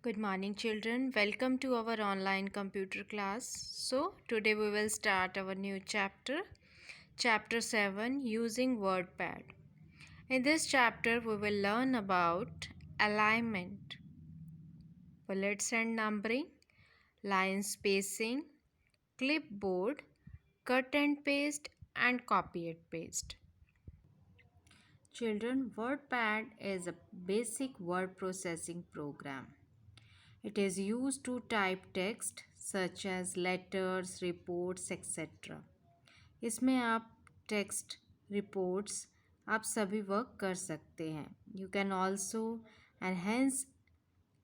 Good morning, children. Welcome to our online computer class. So, today we will start our new chapter, Chapter 7 Using WordPad. In this chapter, we will learn about alignment, bullets and numbering, line spacing, clipboard, cut and paste, and copy and paste. Children, WordPad is a basic word processing program. It is used to type text such as letters, reports, etc. इसमें आप text reports आप सभी work कर सकते हैं. You can also enhance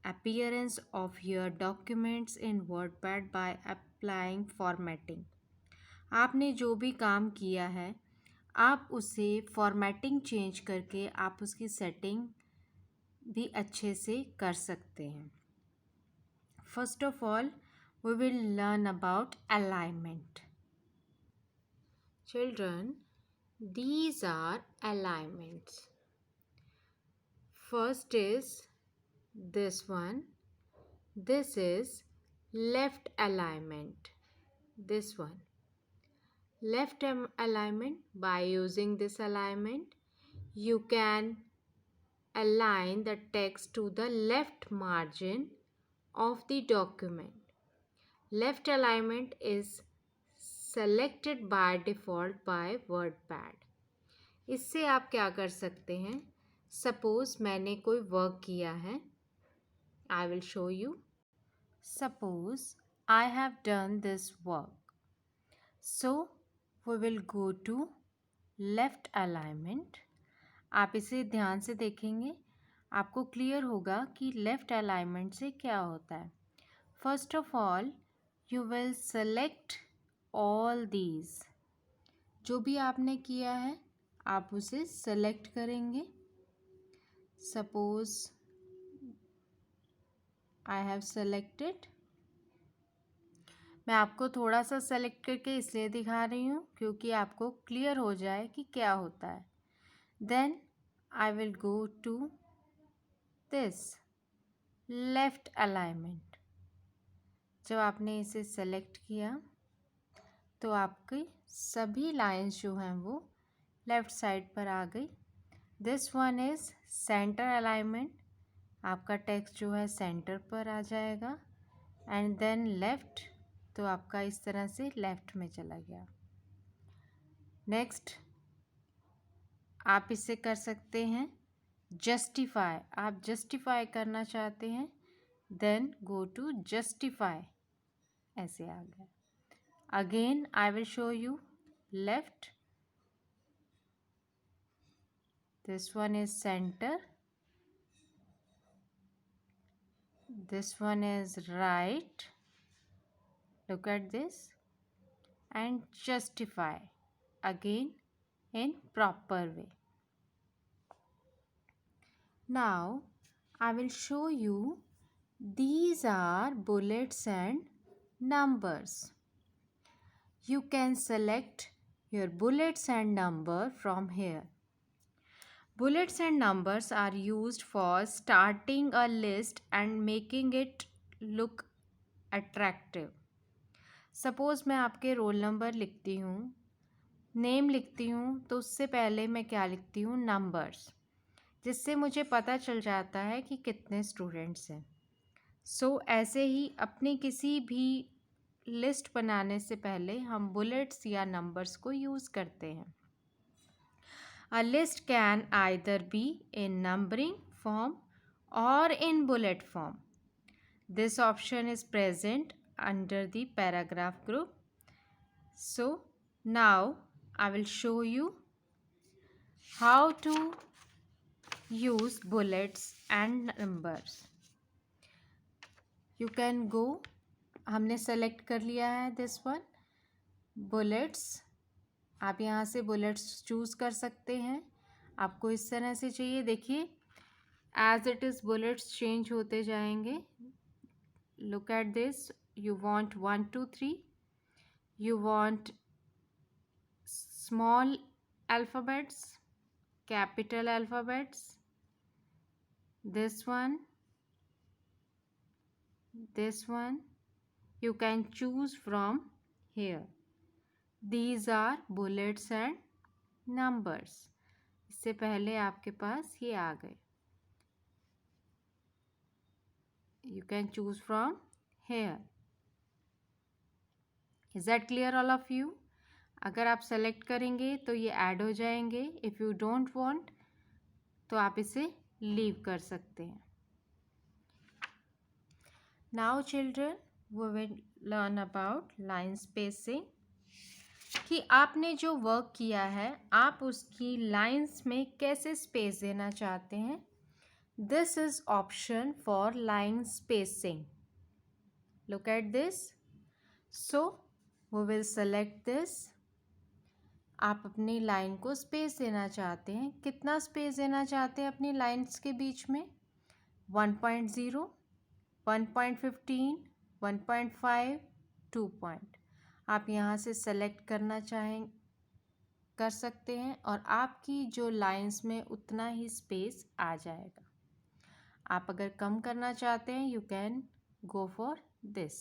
appearance of your documents in WordPad by applying formatting. आपने जो भी काम किया है आप उसे फॉर्मेटिंग चेंज करके आप उसकी सेटिंग भी अच्छे से कर सकते हैं. First of all, we will learn about alignment. Children, these are alignments. First is this one. This is left alignment. This one. Left alignment. By using this alignment, you can align the text to the left margin of the document. Left alignment is selected by default by WordPad. इससे आप क्या कर सकते हैं? Suppose मैंने कोई work किया है. I will show you. Suppose I have done this work. So we will go to left alignment. आप इसे ध्यान से देखेंगे आपको क्लियर होगा कि लेफ्ट अलाइनमेंट से क्या होता है. First of all you will select all these. जो भी आपने किया है आप उसे सेलेक्ट करेंगे. Suppose I have selected. मैं आपको थोड़ा सा सेलेक्ट करके इसलिए दिखा रही हूँ क्योंकि आपको क्लियर हो जाए कि क्या होता है. Then I will go to this left alignment. जब आपने इसे सेलेक्ट किया तो आपकी सभी लाइंस जो हैं वो लेफ़्ट साइड पर आ गई. This one is centre alignment. आपका टेक्स्ट जो है सेंटर पर आ जाएगा. एंड देन लेफ़्ट तो आपका इस तरह से लेफ़्ट में चला गया. नेक्स्ट आप इसे कर सकते हैं जस्टिफाई. आप जस्टिफाई करना चाहते हैं देन गो टू जस्टिफाई. ऐसे आ गया. Again I will show you left. This one is center. This one is right. Look at this. And justify. Again in proper way. Now I will show you these are bullets and numbers. You can select your bullets and number from here. Bullets and numbers are used for starting a list and making it look attractive. Suppose मैं आपके roll number लिखती हूँ, name लिखती हूँ तो उससे पहले मैं क्या लिखती हूँ? नंबर्स, जिससे मुझे पता चल जाता है कि कितने स्टूडेंट्स हैं. सो ऐसे ही अपनी किसी भी लिस्ट बनाने से पहले हम बुलेट्स या नंबर्स को यूज़ करते हैं. A list can either be in numbering form or in bullet form. This option is present under the paragraph group. So now I will show you how to use bullets and numbers. You can go. हमने select कर लिया है this one bullets. आप यहाँ से bullets choose कर सकते हैं. आपको इस तरह से चाहिए. देखिए as it is bullets change होते जाएंगे. Look at this. You want 1 2 3. You want small alphabets, capital alphabets. This one this one. You can choose from here. These are bullets and numbers. इससे पहले आपके पास ये आ गए. You can choose from here. Is that clear all of you? अगर आप select करेंगे तो ये ऐड हो जाएंगे. इफ़ यू डोंट वांट तो आप इसे लीव कर सकते हैं. Now children, we will learn about line spacing. कि आपने जो वर्क किया है आप उसकी लाइंस में कैसे स्पेस देना चाहते हैं. This is option for line spacing. Look at this. So we will select this. आप अपनी लाइन को स्पेस देना चाहते हैं. कितना स्पेस देना चाहते हैं अपनी लाइंस के बीच में? 1.0, 1.15, 1.5, 2 पॉइंट. आप यहाँ से सेलेक्ट करना कर सकते हैं और आपकी जो लाइंस में उतना ही स्पेस आ जाएगा. आप अगर कम करना चाहते हैं you can go for this.